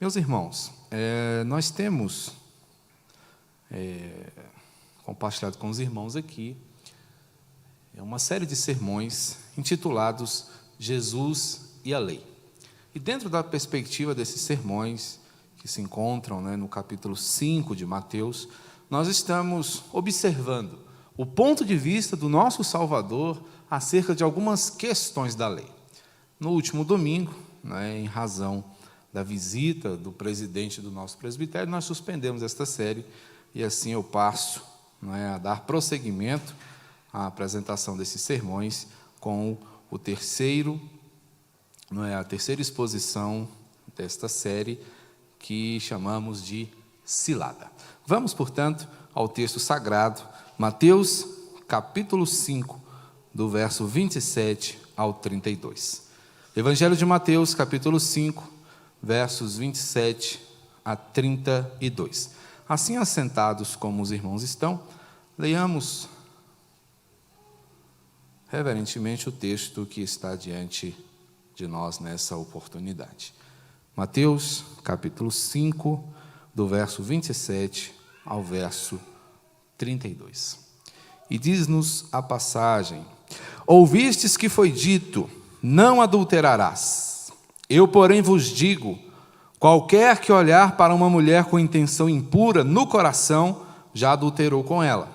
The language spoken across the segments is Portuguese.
Meus irmãos, nós temos compartilhado com os irmãos aqui uma série de sermões intitulados Jesus e a Lei. E dentro da perspectiva desses sermões, que se encontram no capítulo 5 de Mateus, nós estamos observando o ponto de vista do nosso Salvador acerca de algumas questões da lei. No último domingo, em razão da visita do presidente do nosso presbitério, nós suspendemos esta série e assim eu passo a dar prosseguimento à apresentação desses sermões com a terceira exposição desta série que chamamos de Cilada. Vamos, portanto, ao texto sagrado, Mateus, capítulo 5, do verso 27 ao 32. Evangelho de Mateus, capítulo 5, versos 27 a 32. Assim, assentados como os irmãos estão, leiamos reverentemente o texto que está diante de nós nessa oportunidade. Mateus, capítulo 5, do verso 27 ao verso 32. E diz-nos a passagem: Ouvistes que foi dito, não adulterarás. Eu, porém, vos digo, qualquer que olhar para uma mulher com intenção impura no coração, já adulterou com ela.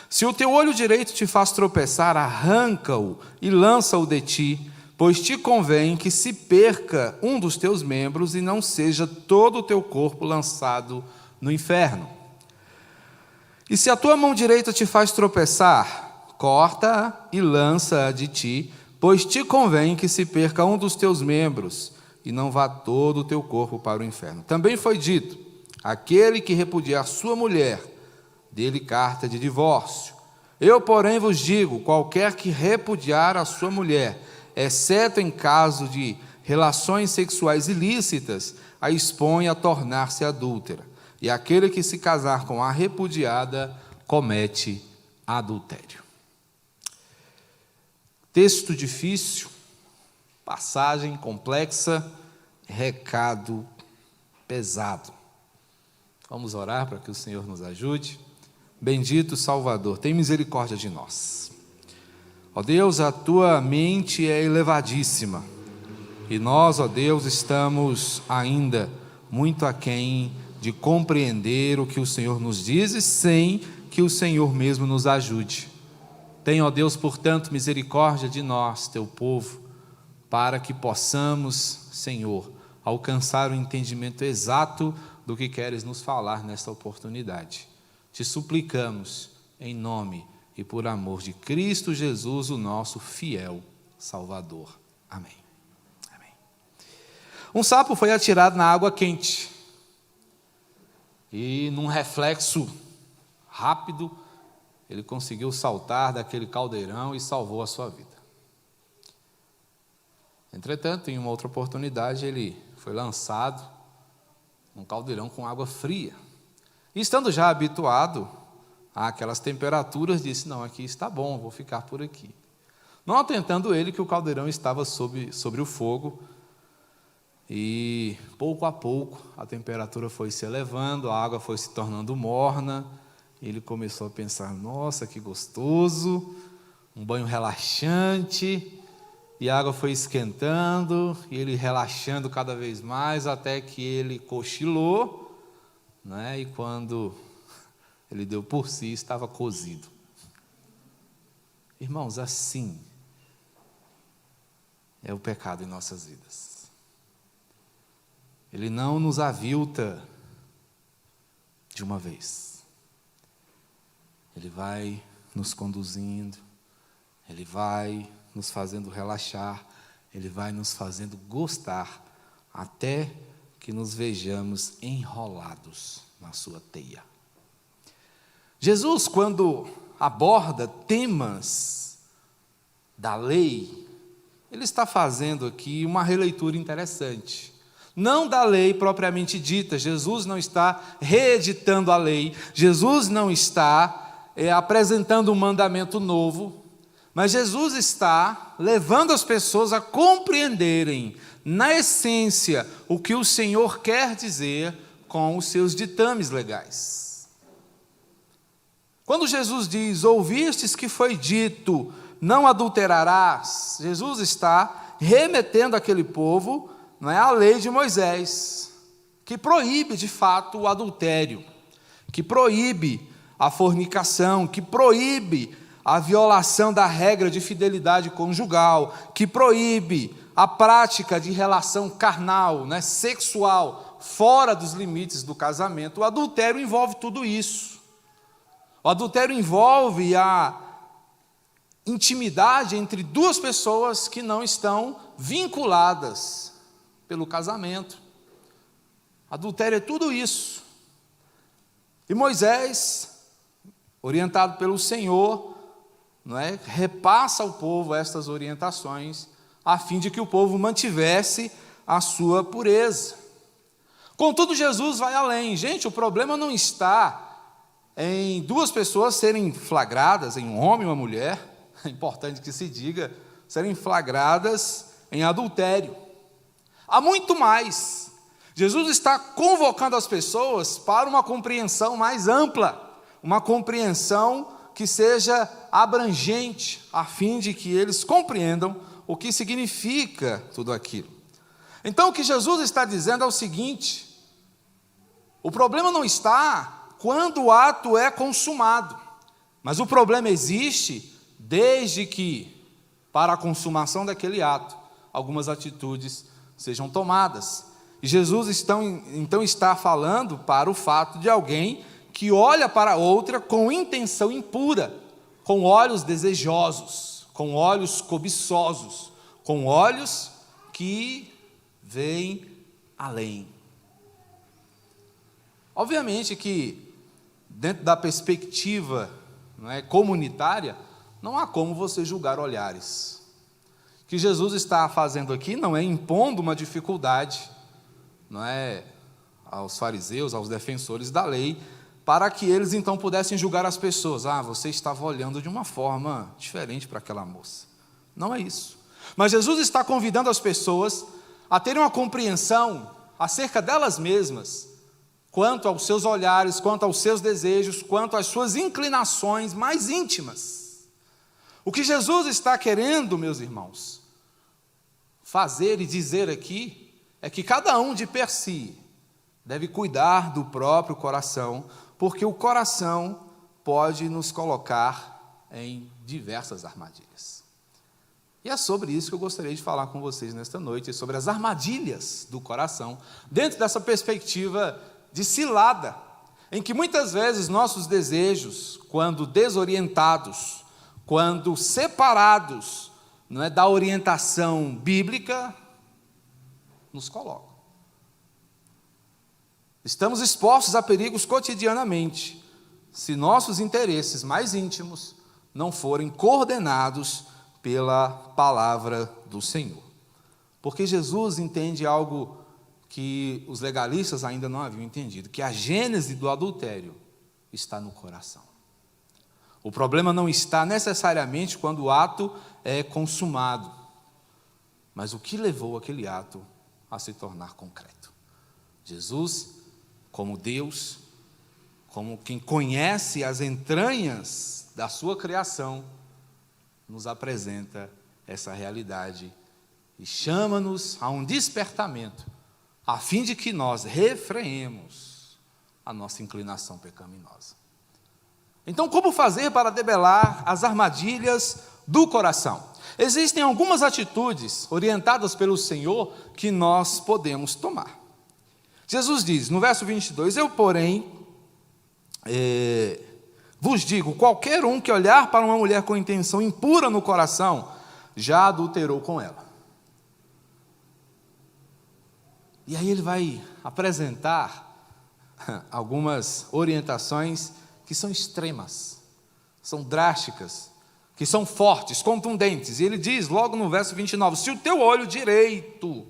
Se o teu olho direito te faz tropeçar, arranca-o e lança-o de ti, pois te convém que se perca um dos teus membros e não seja todo o teu corpo lançado no inferno. E se a tua mão direita te faz tropeçar, corta-a e lança-a de ti, pois te convém que se perca um dos teus membros e não vá todo o teu corpo para o inferno. Também foi dito, aquele que repudiar sua mulher, dê-lhe carta de divórcio. Eu, porém, vos digo, qualquer que repudiar a sua mulher, exceto em caso de relações sexuais ilícitas, a expõe a tornar-se adúltera. E aquele que se casar com a repudiada, comete adultério. Texto difícil, passagem complexa, recado pesado. Vamos orar para que o Senhor nos ajude. Bendito Salvador, tem misericórdia de nós. Ó Deus, a tua mente é elevadíssima e nós, ó Deus, estamos ainda muito aquém de compreender o que o Senhor nos diz e sem que o Senhor mesmo nos ajude. Tenha, ó Deus, portanto, misericórdia de nós, teu povo, para que possamos, Senhor, alcançar o entendimento exato do que queres nos falar nesta oportunidade. Te suplicamos, em nome e por amor de Cristo Jesus, o nosso fiel Salvador. Amém. Amém. Um sapo foi atirado na água quente e, num reflexo rápido, ele conseguiu saltar daquele caldeirão e salvou a sua vida. Entretanto, em uma outra oportunidade, ele foi lançado num caldeirão com água fria. E estando já habituado àquelas temperaturas, disse, não, aqui está bom, vou ficar por aqui. Não atentando ele que o caldeirão estava sobre o fogo, e pouco a pouco a temperatura foi se elevando, a água foi se tornando morna, e ele começou a pensar, nossa, que gostoso, um banho relaxante, e a água foi esquentando, e ele relaxando cada vez mais, até que ele cochilou, e quando ele deu por si, estava cozido. Irmãos, assim é o pecado em nossas vidas. Ele não nos avilta de uma vez. Ele vai nos conduzindo, ele vai nos fazendo relaxar, ele vai nos fazendo gostar, até que nos vejamos enrolados na sua teia. Jesus, quando aborda temas da lei, ele está fazendo aqui uma releitura interessante. Não da lei propriamente dita, Jesus não está reeditando a lei, Jesus não está apresentando um mandamento novo, mas Jesus está levando as pessoas a compreenderem na essência, o que o Senhor quer dizer com os seus ditames legais. Quando Jesus diz, ouvistes que foi dito, não adulterarás, Jesus está remetendo aquele povo, não é, à lei de Moisés, que proíbe de fato o adultério, que proíbe a fornicação, que proíbe a violação da regra de fidelidade conjugal, que proíbe a prática de relação carnal, né, sexual, fora dos limites do casamento. O adultério envolve tudo isso. O adultério envolve a intimidade entre duas pessoas que não estão vinculadas pelo casamento. Adultério é tudo isso. E Moisés, orientado pelo Senhor, não é, repassa ao povo estas orientações, a fim de que o povo mantivesse a sua pureza. Contudo, Jesus vai além. Gente, o problema não está em duas pessoas serem flagradas, em um homem e uma mulher, é importante que se diga, serem flagradas em adultério. Há muito mais. Jesus está convocando as pessoas para uma compreensão mais ampla, uma compreensão que seja abrangente, a fim de que eles compreendam o que significa tudo aquilo. Então, o que Jesus está dizendo é o seguinte: o problema não está quando o ato é consumado, mas o problema existe desde que, para a consumação daquele ato, algumas atitudes sejam tomadas. E Jesus então está falando para o fato de alguém que olha para outra com intenção impura, com olhos desejosos, com olhos cobiçosos, com olhos que veem além. Obviamente que, dentro da perspectiva, não é, comunitária, não há como você julgar olhares. O que Jesus está fazendo aqui não é impondo uma dificuldade, não é, aos fariseus, aos defensores da lei, para que eles então pudessem julgar as pessoas. Ah, você estava olhando de uma forma diferente para aquela moça. Não é isso. Mas Jesus está convidando as pessoas a terem uma compreensão acerca delas mesmas, quanto aos seus olhares, quanto aos seus desejos, quanto às suas inclinações mais íntimas. O que Jesus está querendo, meus irmãos, fazer e dizer aqui, é que cada um de per si deve cuidar do próprio coração, porque o coração pode nos colocar em diversas armadilhas. E é sobre isso que eu gostaria de falar com vocês nesta noite, sobre as armadilhas do coração, dentro dessa perspectiva de cilada, em que muitas vezes nossos desejos, quando desorientados, quando separados, não é, da orientação bíblica, nos colocam. Estamos expostos a perigos cotidianamente, se nossos interesses mais íntimos não forem coordenados pela palavra do Senhor. Porque Jesus entende algo que os legalistas ainda não haviam entendido, que a gênese do adultério está no coração. O problema não está necessariamente quando o ato é consumado, mas o que levou aquele ato a se tornar concreto. Jesus, como Deus, como quem conhece as entranhas da sua criação, nos apresenta essa realidade e chama-nos a um despertamento, a fim de que nós refreemos a nossa inclinação pecaminosa. Então, como fazer para debelar as armadilhas do coração? Existem algumas atitudes orientadas pelo Senhor que nós podemos tomar. Jesus diz, no verso 22, eu, porém, vos digo, qualquer um que olhar para uma mulher com intenção impura no coração, já adulterou com ela. E aí ele vai apresentar algumas orientações que são extremas, são drásticas, que são fortes, contundentes. E ele diz logo no verso 29, se o teu olho direito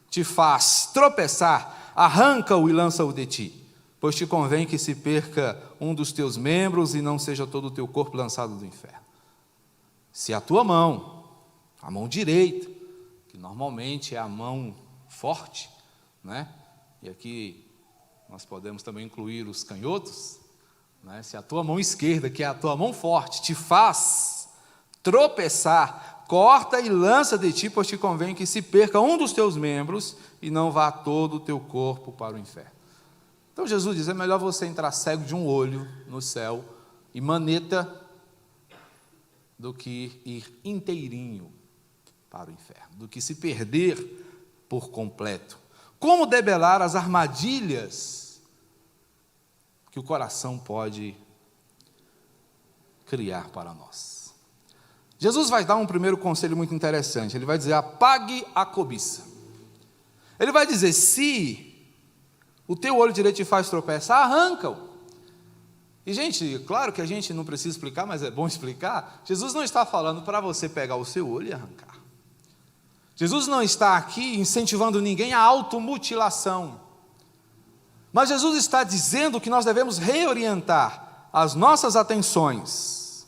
te faz tropeçar, arranca-o e lança-o de ti, pois te convém que se perca um dos teus membros e não seja todo o teu corpo lançado do inferno. Se a tua mão, a mão direita, que normalmente é a mão forte, né? E aqui nós podemos também incluir os canhotos, né? Se a tua mão esquerda, que é a tua mão forte, te faz tropeçar, corta e lança de ti, pois te convém que se perca um dos teus membros e não vá todo o teu corpo para o inferno. Então Jesus diz, é melhor você entrar cego de um olho no céu e maneta do que ir inteirinho para o inferno, do que se perder por completo. Como debelar as armadilhas que o coração pode criar para nós? Jesus vai dar um primeiro conselho muito interessante. Ele vai dizer, apague a cobiça. Ele vai dizer, se o teu olho direito te faz tropeçar, arranca-o. E, gente, claro que a gente não precisa explicar, mas é bom explicar. Jesus não está falando para você pegar o seu olho e arrancar. Jesus não está aqui incentivando ninguém à automutilação. Mas Jesus está dizendo que nós devemos reorientar as nossas atenções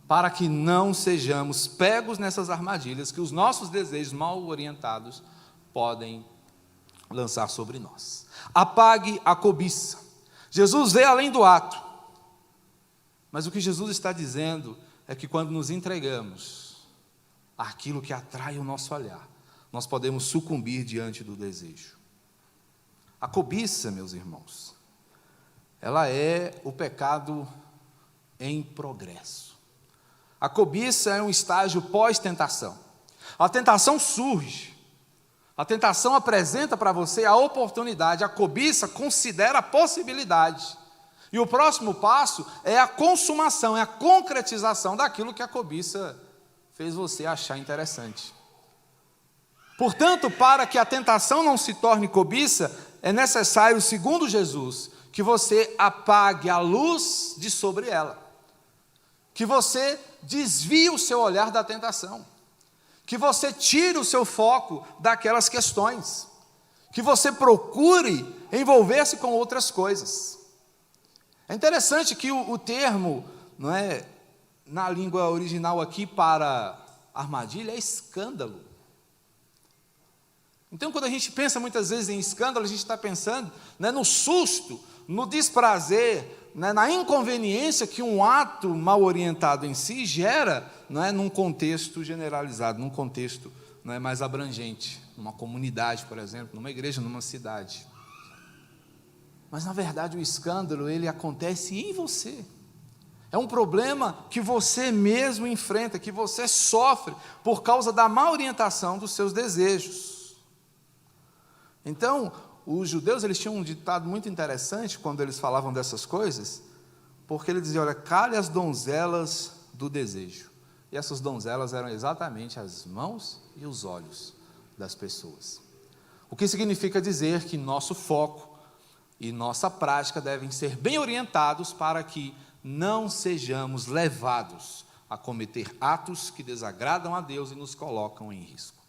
para que não sejamos pegos nessas armadilhas que os nossos desejos mal orientados podem lançar sobre nós. Apague a cobiça. Jesus vê além do ato. Mas o que Jesus está dizendo é que quando nos entregamos àquilo que atrai o nosso olhar, nós podemos sucumbir diante do desejo. A cobiça, meus irmãos, ela é o pecado em progresso. A cobiça é um estágio pós-tentação. A tentação surge. A tentação apresenta para você a oportunidade, a cobiça considera a possibilidade. E o próximo passo é a consumação, é a concretização daquilo que a cobiça fez você achar interessante. Portanto, para que a tentação não se torne cobiça, é necessário, segundo Jesus, que você apague a luz de sobre ela. Que você desvie o seu olhar da tentação. Que você tire o seu foco daquelas questões, que você procure envolver-se com outras coisas. É interessante que o termo, não é, na língua original aqui para armadilha é escândalo. Então, quando a gente pensa muitas vezes em escândalo, a gente está pensando, né, no susto, no desprazer, né, na inconveniência que um ato mal orientado em si gera, não é, num contexto generalizado, num contexto, não é, mais abrangente, numa comunidade, por exemplo, numa igreja, numa cidade. Mas, na verdade, o escândalo, ele acontece em você. É um problema que você mesmo enfrenta, que você sofre por causa da má orientação dos seus desejos. Então, os judeus, eles tinham um ditado muito interessante quando eles falavam dessas coisas, porque eles diziam, olha, cale as donzelas do desejo. E essas donzelas eram exatamente as mãos e os olhos das pessoas. O que significa dizer que nosso foco e nossa prática devem ser bem orientados para que não sejamos levados a cometer atos que desagradam a Deus e nos colocam em risco,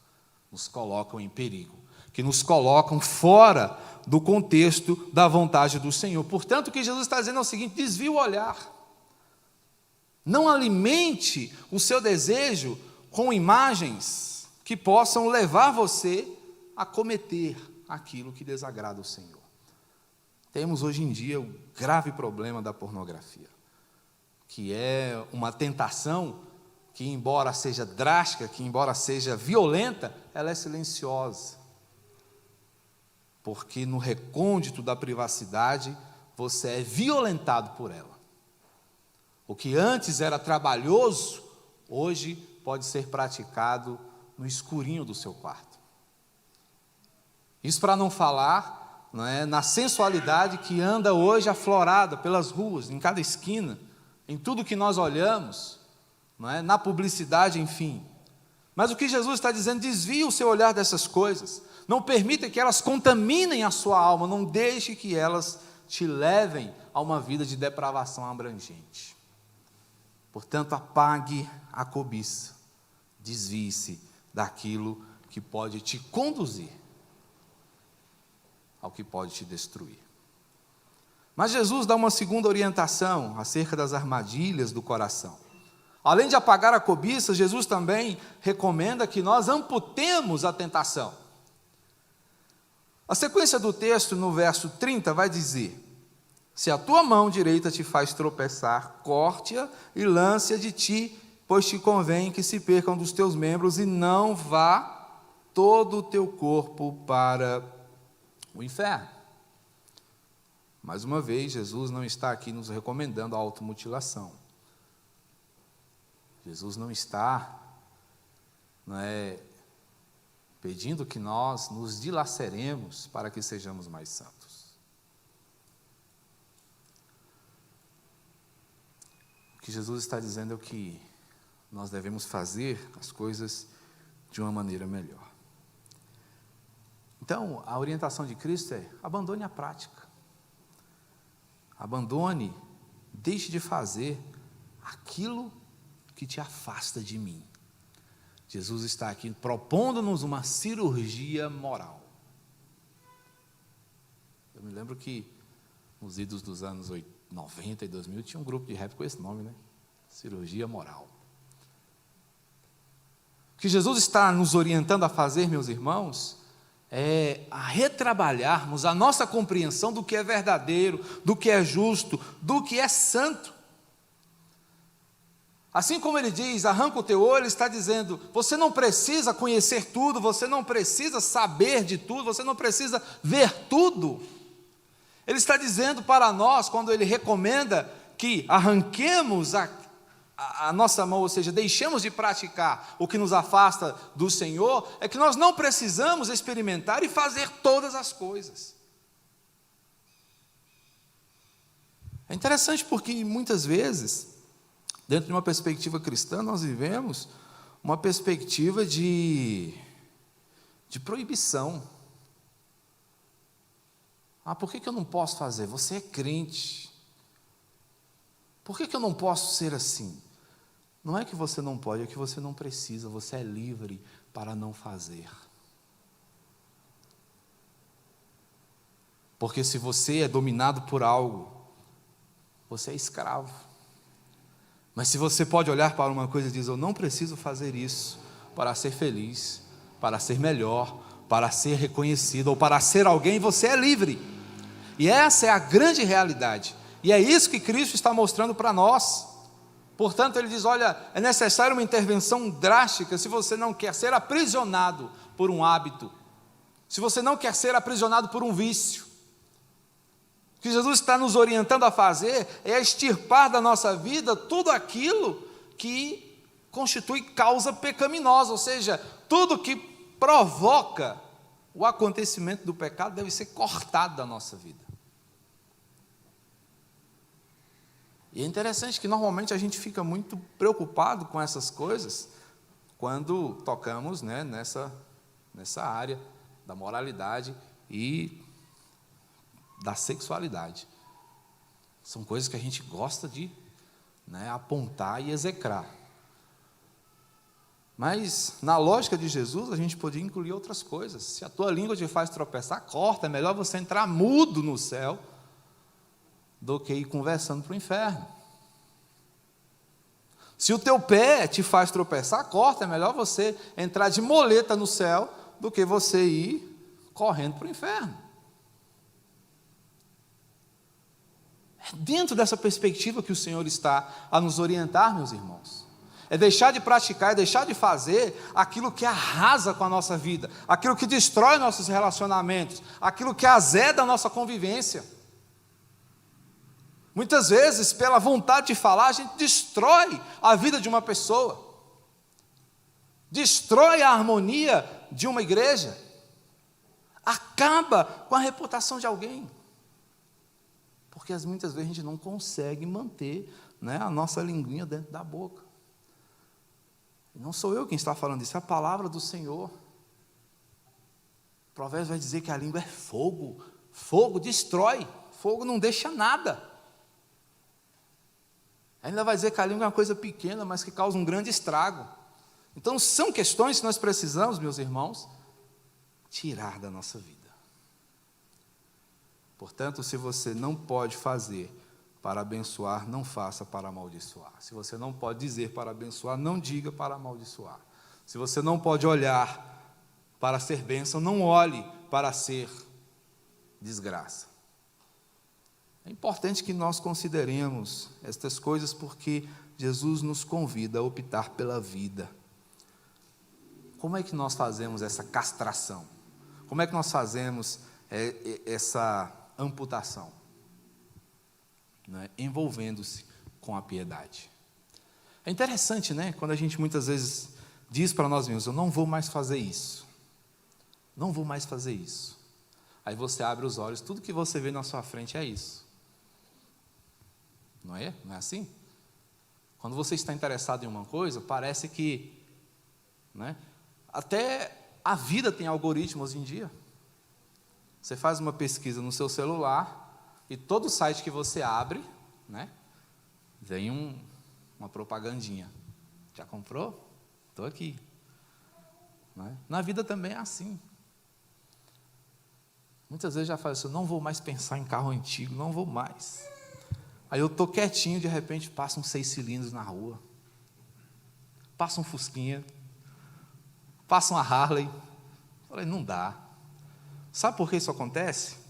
nos colocam em perigo, que nos colocam fora do contexto da vontade do Senhor. Portanto, o que Jesus está dizendo é o seguinte, desvie o olhar. Não alimente o seu desejo com imagens que possam levar você a cometer aquilo que desagrada o Senhor. Temos hoje em dia o grave problema da pornografia, que é uma tentação que, embora seja drástica, que embora seja violenta, ela é silenciosa. Porque no recôndito da privacidade, você é violentado por ela. O que antes era trabalhoso, hoje pode ser praticado no escurinho do seu quarto. Isso para não falar, não é, na sensualidade que anda hoje aflorada pelas ruas, em cada esquina, em tudo que nós olhamos, não é, na publicidade, enfim. Mas o que Jesus está dizendo, desvie o seu olhar dessas coisas. Não permita que elas contaminem a sua alma, não deixe que elas te levem a uma vida de depravação abrangente. Portanto, apague a cobiça, desvie-se daquilo que pode te conduzir ao que pode te destruir. Mas Jesus dá uma segunda orientação acerca das armadilhas do coração. Além de apagar a cobiça, Jesus também recomenda que nós amputemos a tentação. A sequência do texto, no verso 30, vai dizer: se a tua mão direita te faz tropeçar, corte-a e lance-a de ti, pois te convém que se percam dos teus membros e não vá todo o teu corpo para o inferno. Mais uma vez, Jesus não está aqui nos recomendando a automutilação. Jesus não está pedindo que nós nos dilaceremos para que sejamos mais santos. O que Jesus está dizendo é que nós devemos fazer as coisas de uma maneira melhor. Então, a orientação de Cristo é: abandone a prática. Abandone, deixe de fazer aquilo que te afasta de mim. Jesus está aqui propondo-nos uma cirurgia moral. Eu me lembro que nos idos dos anos 90 e 2000 tinha um grupo de rap com esse nome, né? Cirurgia moral. O que Jesus está nos orientando a fazer, meus irmãos, é a retrabalharmos a nossa compreensão do que é verdadeiro, do que é justo, do que é santo. Assim como ele diz, arranca o teu olho, ele está dizendo, você não precisa conhecer tudo, você não precisa saber de tudo, você não precisa ver tudo. Ele está dizendo para nós, quando ele recomenda que arranquemos a nossa mão, ou seja, deixemos de praticar o que nos afasta do Senhor, é que nós não precisamos experimentar e fazer todas as coisas. É interessante porque muitas vezes, dentro de uma perspectiva cristã, nós vivemos uma perspectiva de proibição. Por que eu não posso fazer? Você é crente. Por que eu não posso ser assim? Não é que você não pode, é que você não precisa, você é livre para não fazer. Porque se você é dominado por algo, você é escravo. Mas se você pode olhar para uma coisa e dizer, eu não preciso fazer isso para ser feliz, para ser melhor, para ser reconhecido, ou para ser alguém, você é livre. E essa é a grande realidade. E é isso que Cristo está mostrando para nós. Portanto, ele diz, olha, é necessária uma intervenção drástica se você não quer ser aprisionado por um hábito, se você não quer ser aprisionado por um vício. O que Jesus está nos orientando a fazer é extirpar da nossa vida tudo aquilo que constitui causa pecaminosa, ou seja, tudo que provoca o acontecimento do pecado deve ser cortado da nossa vida. E é interessante que normalmente a gente fica muito preocupado com essas coisas quando tocamos nessa área da moralidade e da sexualidade. São coisas que a gente gosta de apontar e execrar. Mas, na lógica de Jesus, a gente podia incluir outras coisas. Se a tua língua te faz tropeçar, corta. É melhor você entrar mudo no céu do que ir conversando para o inferno. Se o teu pé te faz tropeçar, corta. É melhor você entrar de moleta no céu do que você ir correndo para o inferno. É dentro dessa perspectiva que o Senhor está a nos orientar, meus irmãos. É deixar de praticar, é deixar de fazer aquilo que arrasa com a nossa vida, aquilo que destrói nossos relacionamentos, aquilo que azeda a nossa convivência. Muitas vezes, pela vontade de falar, a gente destrói a vida de uma pessoa, destrói a harmonia de uma igreja, acaba com a reputação de alguém. Porque muitas vezes a gente não consegue manter a nossa linguinha dentro da boca. Não sou eu quem está falando isso, é a palavra do Senhor. O Provérbios vai dizer que a língua é fogo. Fogo destrói, fogo não deixa nada. Ainda vai dizer que a língua é uma coisa pequena, mas que causa um grande estrago. Então são questões que nós precisamos, meus irmãos, tirar da nossa vida. Portanto, se você não pode fazer para abençoar, não faça para amaldiçoar. Se você não pode dizer para abençoar, não diga para amaldiçoar. Se você não pode olhar para ser bênção, não olhe para ser desgraça. É importante que nós consideremos estas coisas porque Jesus nos convida a optar pela vida. Como é que nós fazemos essa castração? Como é que nós fazemos essa amputação? Né? Envolvendo-se com a piedade. É interessante, né? Quando a gente muitas vezes diz para nós mesmos, eu não vou mais fazer isso. Não vou mais fazer isso. Aí você abre os olhos, tudo que você vê na sua frente é isso. Não é? Não é assim? Quando você está interessado em uma coisa, parece que, né? Até a vida tem algoritmos hoje em dia. Você faz uma pesquisa no seu celular e todo site que você abre, né, vem uma propagandinha. Já comprou? Estou aqui. Né? Na vida também é assim. Muitas vezes já falo assim, eu não vou mais pensar em carro antigo, não vou mais. Aí eu estou quietinho, de repente passa uns 6 cilindros na rua. Passa um Fusquinha. Passa uma Harley. Falei, não dá. Sabe por que isso acontece?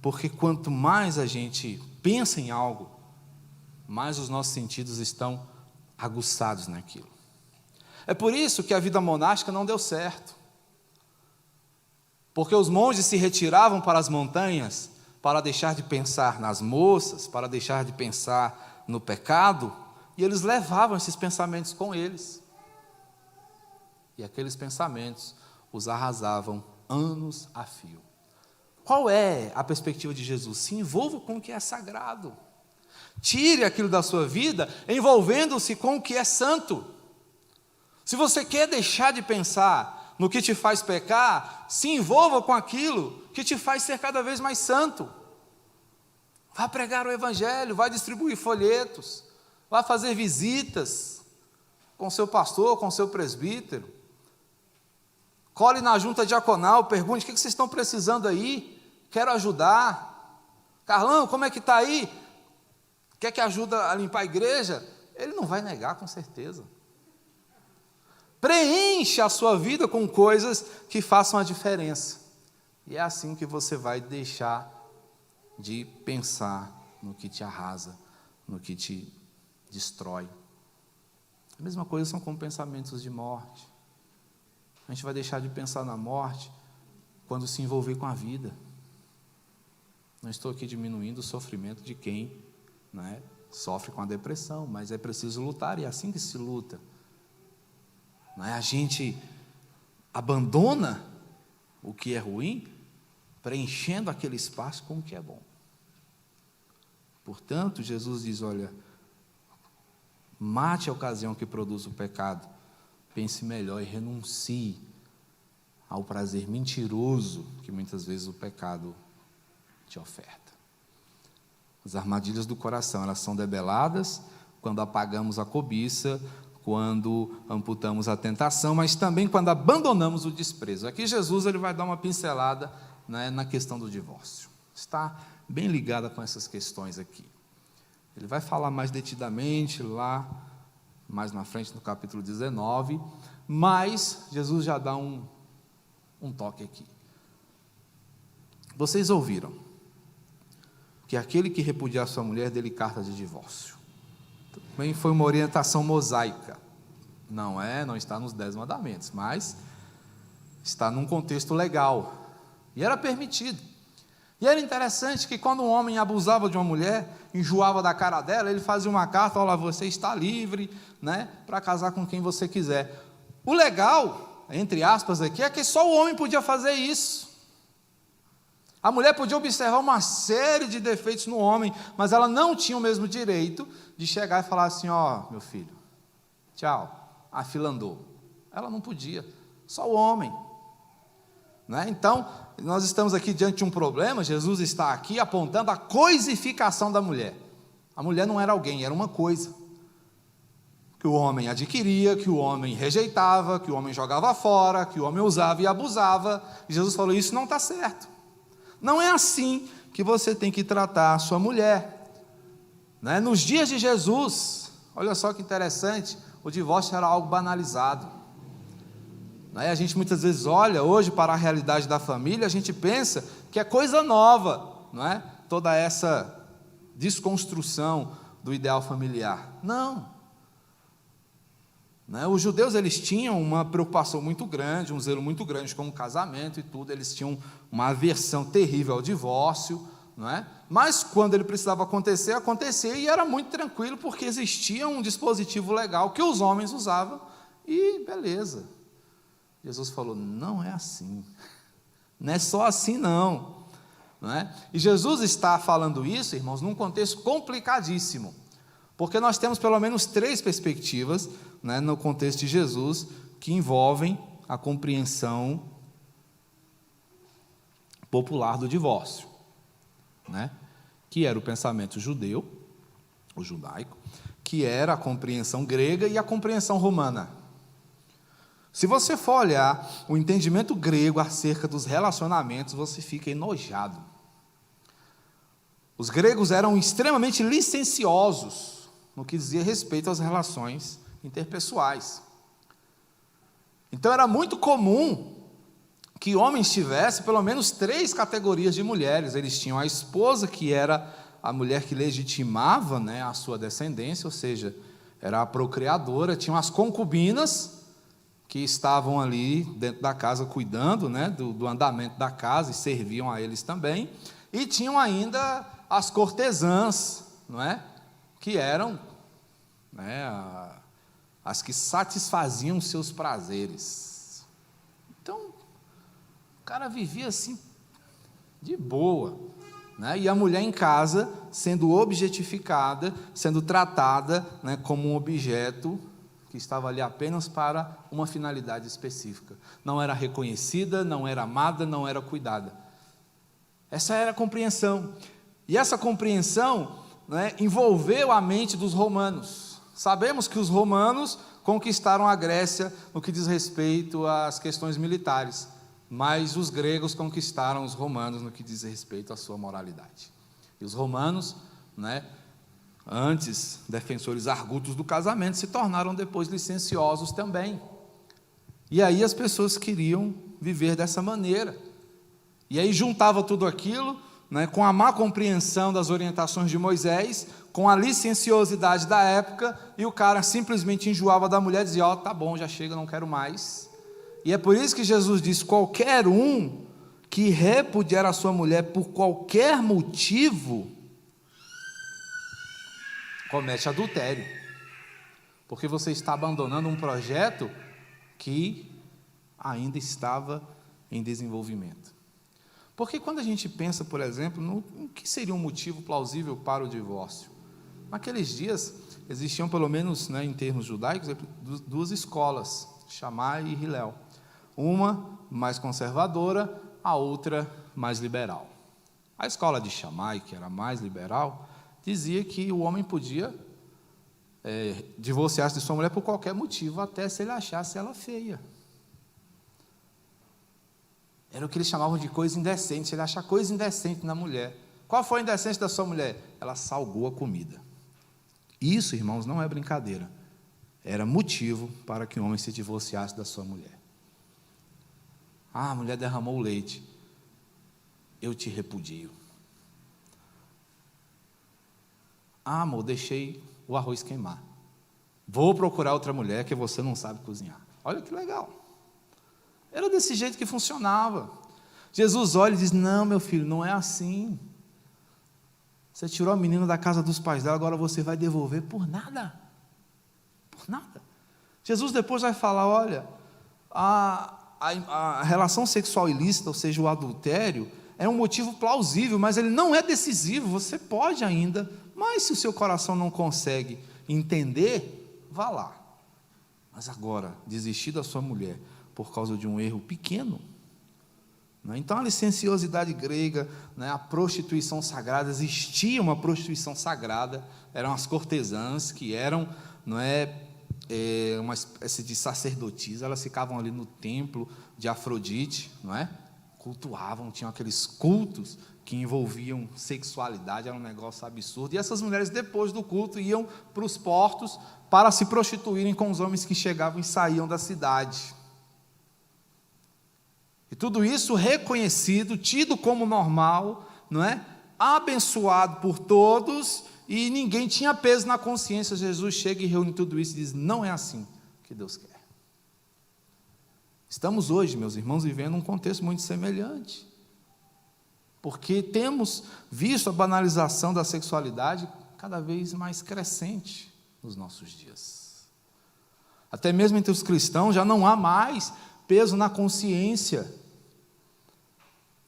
Porque quanto mais a gente pensa em algo, mais os nossos sentidos estão aguçados naquilo. É por isso que a vida monástica não deu certo. Porque os monges se retiravam para as montanhas para deixar de pensar nas moças, para deixar de pensar no pecado, e eles levavam esses pensamentos com eles. E aqueles pensamentos os arrasavam anos a fio. Qual é a perspectiva de Jesus? Se envolva com o que é sagrado. Tire aquilo da sua vida, envolvendo-se com o que é santo. Se você quer deixar de pensar no que te faz pecar, se envolva com aquilo que te faz ser cada vez mais santo. Vá pregar o evangelho, vá distribuir folhetos, vá fazer visitas com seu pastor, com seu presbítero. Cole na junta diaconal, pergunte, o que vocês estão precisando aí? Quero ajudar. Carlão, como é que está aí? Quer que ajude a limpar a igreja? Ele não vai negar, com certeza. Preencha a sua vida com coisas que façam a diferença. E é assim que você vai deixar de pensar no que te arrasa, no que te destrói. A mesma coisa são com pensamentos de morte. A gente vai deixar de pensar na morte quando se envolver com a vida. Não estou aqui diminuindo o sofrimento de quem, né, sofre com a depressão, mas é preciso lutar, e é assim que se luta. Não é? A gente abandona o que é ruim, preenchendo aquele espaço com o que é bom. Portanto, Jesus diz, olha, mate a ocasião que produz o pecado, pense melhor e renuncie ao prazer mentiroso que muitas vezes o pecado te oferta. As armadilhas do coração, elas são debeladas quando apagamos a cobiça, quando amputamos a tentação, mas também quando abandonamos o desprezo. Aqui Jesus ele vai dar uma pincelada, né, na questão do divórcio. Está bem ligada com essas questões aqui. Ele vai falar mais detidamente lá, mais na frente, no capítulo 19, mas Jesus já dá um toque aqui. Vocês ouviram que aquele que repudiar sua mulher dê-lhe carta de divórcio. Também foi uma orientação mosaica. Não está nos 10 mandamentos, mas está num contexto legal. E era permitido. E era interessante que quando um homem abusava de uma mulher, enjoava da cara dela, ele fazia uma carta, olha, você está livre, né, para casar com quem você quiser. O legal, entre aspas aqui, é que só o homem podia fazer isso. A mulher podia observar uma série de defeitos no homem, mas ela não tinha o mesmo direito de chegar e falar assim, ó, meu filho, tchau, a fila andou. Ela não podia, só o homem. Né? Então, nós estamos aqui diante de um problema, Jesus está aqui apontando a coisificação da mulher. A mulher não era alguém, era uma coisa. Que o homem adquiria, que o homem rejeitava, que o homem jogava fora, que o homem usava e abusava. E Jesus falou, isso não está certo. Não é assim que você tem que tratar a sua mulher. né? Nos dias de Jesus, olha só que interessante, o divórcio era algo banalizado, né? A gente muitas vezes olha hoje para a realidade da família, a gente pensa que é coisa nova, não é? Toda essa desconstrução do ideal familiar. Não. Né? Os judeus, eles tinham uma preocupação muito grande, um zelo muito grande com o casamento e tudo, eles tinham uma aversão terrível ao divórcio, não é? Mas quando ele precisava acontecer, acontecia, e era muito tranquilo, porque existia um dispositivo legal que os homens usavam, e beleza. Jesus falou, não é assim, não é só assim não, não é? E Jesus está falando isso, irmãos, num contexto complicadíssimo, porque nós temos pelo menos 3 perspectivas, né, no contexto de Jesus, que envolvem a compreensão popular do divórcio, né? Que era o pensamento judeu, o judaico, que era a compreensão grega e a compreensão romana. Se você for olhar o entendimento grego acerca dos relacionamentos, você fica enojado. Os gregos eram extremamente licenciosos no que dizia respeito às relações interpessoais. Então era muito comum que homens tivessem pelo menos 3 categorias de mulheres. Eles tinham a esposa, que era a mulher que legitimava, né, a sua descendência, ou seja, era a procriadora. Tinham as concubinas, que estavam ali dentro da casa cuidando, né, do andamento da casa e serviam a eles também. E tinham ainda as cortesãs, não é? Que eram, né, as que satisfaziam seus prazeres. Então, o cara vivia assim, de boa, né? E a mulher em casa sendo objetificada, sendo tratada, né, como um objeto que estava ali apenas para uma finalidade específica. Não era reconhecida, não era amada, não era cuidada. Essa era a compreensão. E essa compreensão, né, envolveu a mente dos romanos. Sabemos que os romanos conquistaram a Grécia no que diz respeito às questões militares, mas os gregos conquistaram os romanos no que diz respeito à sua moralidade. E os romanos, né, antes defensores argutos do casamento, se tornaram depois licenciosos também. E aí as pessoas queriam viver dessa maneira. E aí juntava tudo aquilo, né, com a má compreensão das orientações de Moisés, com a licenciosidade da época, e o cara simplesmente enjoava da mulher e dizia, ó, tá bom, já chega, não quero mais. E é por isso que Jesus diz, qualquer um que repudiar a sua mulher por qualquer motivo, comete adultério, porque você está abandonando um projeto que ainda estava em desenvolvimento. Porque quando a gente pensa, por exemplo, no que seria um motivo plausível para o divórcio, naqueles dias existiam pelo menos, né, em termos judaicos, 2 escolas, Shammai e Hillel, uma mais conservadora, a outra mais liberal. A escola de Shammai, que era mais liberal, dizia que o homem podia divorciar-se de sua mulher por qualquer motivo, até se ele achasse ela feia. Era o que eles chamavam de coisa indecente, se ele achar coisa indecente na mulher. Qual foi a indecência da sua mulher? Ela salgou a comida. Isso, irmãos, não é brincadeira. Era motivo para que o homem se divorciasse da sua mulher. Ah, a mulher derramou o leite. Eu te repudio. Ah, amor, deixei o arroz queimar. Vou procurar outra mulher que você não sabe cozinhar. Olha que legal. Era desse jeito que funcionava. Jesus olha e diz, não, meu filho, não é assim. Você tirou a menina da casa dos pais dela, agora você vai devolver por nada. Por nada. Jesus depois vai falar, olha, a relação sexual ilícita, ou seja, o adultério, é um motivo plausível, mas ele não é decisivo. Você pode ainda, mas se o seu coração não consegue entender, vá lá. Mas agora, desistir da sua mulher por causa de um erro pequeno, né? Então a licenciosidade grega, né, a prostituição sagrada, existia uma prostituição sagrada, eram as cortesãs que eram, não é, uma espécie de sacerdotisa, elas ficavam ali no templo de Afrodite, não é? Cultuavam, tinham aqueles cultos que envolviam sexualidade, era um negócio absurdo. E essas mulheres, depois do culto, iam para os portos para se prostituírem com os homens que chegavam e saíam da cidade. E tudo isso reconhecido, tido como normal, não é? Abençoado por todos, e ninguém tinha peso na consciência. Jesus chega e reúne tudo isso e diz: não é assim que Deus quer. Estamos hoje, meus irmãos, vivendo um contexto muito semelhante, porque temos visto a banalização da sexualidade cada vez mais crescente nos nossos dias. Até mesmo entre os cristãos já não há mais peso na consciência.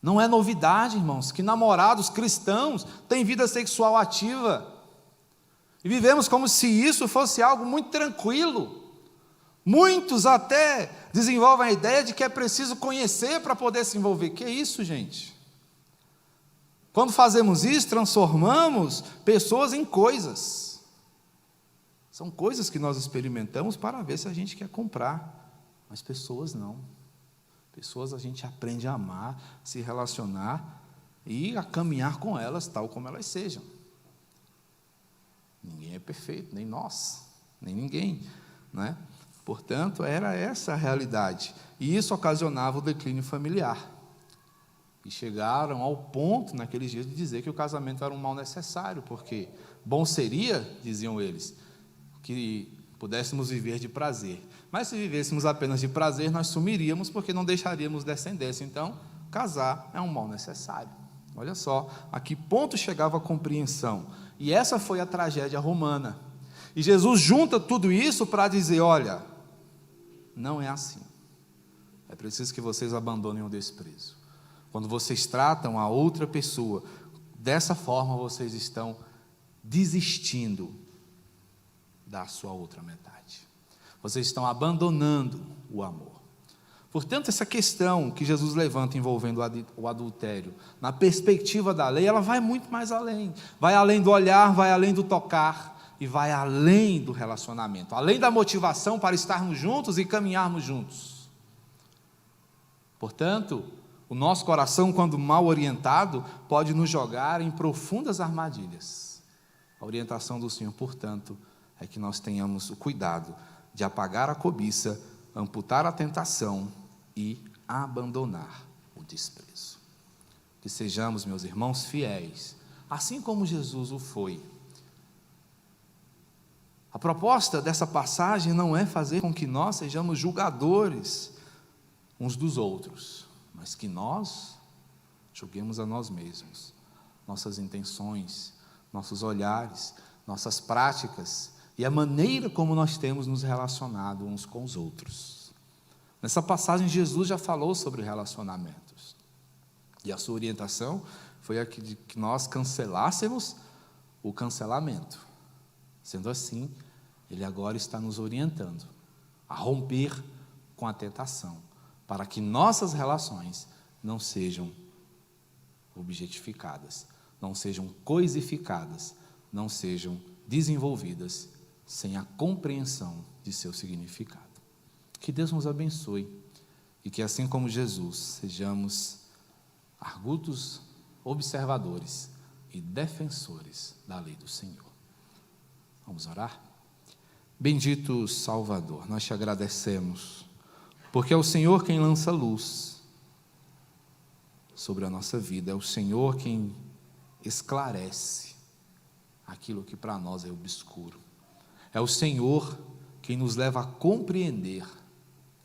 Não é novidade, irmãos, que namorados cristãos têm vida sexual ativa. E vivemos como se isso fosse algo muito tranquilo. Muitos até desenvolvem a ideia de que é preciso conhecer para poder se envolver. Que é isso, gente? Quando fazemos isso, transformamos pessoas em coisas. São coisas que nós experimentamos para ver se a gente quer comprar. Mas pessoas não. Pessoas a gente aprende a amar, se relacionar e a caminhar com elas tal como elas sejam. Ninguém é perfeito, nem nós, nem ninguém, né? Portanto, era essa a realidade. E isso ocasionava o declínio familiar. E chegaram ao ponto, naqueles dias, de dizer que o casamento era um mal necessário, porque bom seria, diziam eles, que pudéssemos viver de prazer. Mas se vivêssemos apenas de prazer, nós sumiríamos, porque não deixaríamos descendência. Então, casar é um mal necessário. Olha só, a que ponto chegava a compreensão. E essa foi a tragédia romana. E Jesus junta tudo isso para dizer: olha, não é assim. É preciso que vocês abandonem o desprezo. Quando vocês tratam a outra pessoa dessa forma, vocês estão desistindo da sua outra metade. Vocês estão abandonando o amor. Portanto, essa questão que Jesus levanta envolvendo o adultério, na perspectiva da lei, ela vai muito mais além. Vai além do olhar, vai além do tocar e vai além do relacionamento, além da motivação para estarmos juntos e caminharmos juntos. Portanto, o nosso coração, quando mal orientado, pode nos jogar em profundas armadilhas. A orientação do Senhor, portanto, é que nós tenhamos o cuidado de apagar a cobiça, amputar a tentação e abandonar o desprezo. Que sejamos, meus irmãos, fiéis, assim como Jesus o foi. A proposta dessa passagem não é fazer com que nós sejamos julgadores uns dos outros, mas que nós julguemos a nós mesmos, nossas intenções, nossos olhares, nossas práticas e a maneira como nós temos nos relacionado uns com os outros. Nessa passagem, Jesus já falou sobre relacionamentos. E a sua orientação foi a de que nós cancelássemos o cancelamento. Sendo assim, Ele agora está nos orientando a romper com a tentação, para que nossas relações não sejam objetificadas, não sejam coisificadas, não sejam desenvolvidas sem a compreensão de seu significado. Que Deus nos abençoe e que, assim como Jesus, sejamos argutos observadores e defensores da lei do Senhor. Vamos orar? Bendito Salvador, nós te agradecemos, porque é o Senhor quem lança luz sobre a nossa vida, é o Senhor quem esclarece aquilo que para nós é obscuro. É o Senhor quem nos leva a compreender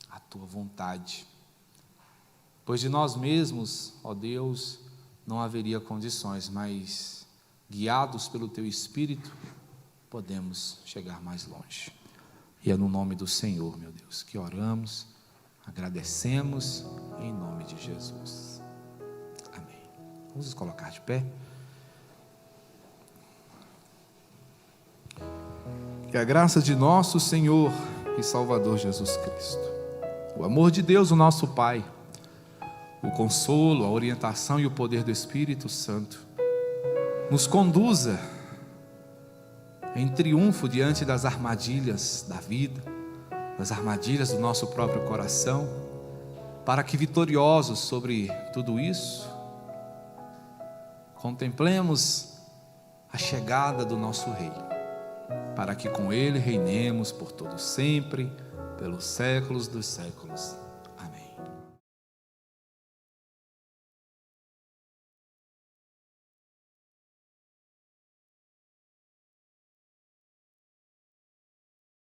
a tua vontade. Pois de nós mesmos, ó Deus, não haveria condições, mas guiados pelo teu Espírito, podemos chegar mais longe. E é no nome do Senhor, meu Deus, que oramos, agradecemos em nome de Jesus. Amém. Vamos nos colocar de pé. Que a graça de nosso Senhor e Salvador Jesus Cristo, o amor de Deus, o nosso Pai, o consolo, a orientação e o poder do Espírito Santo nos conduza em triunfo diante das armadilhas da vida, das armadilhas do nosso próprio coração, para que vitoriosos sobre tudo isso, contemplemos a chegada do nosso Rei, para que com Ele reinemos por todo sempre, pelos séculos dos séculos.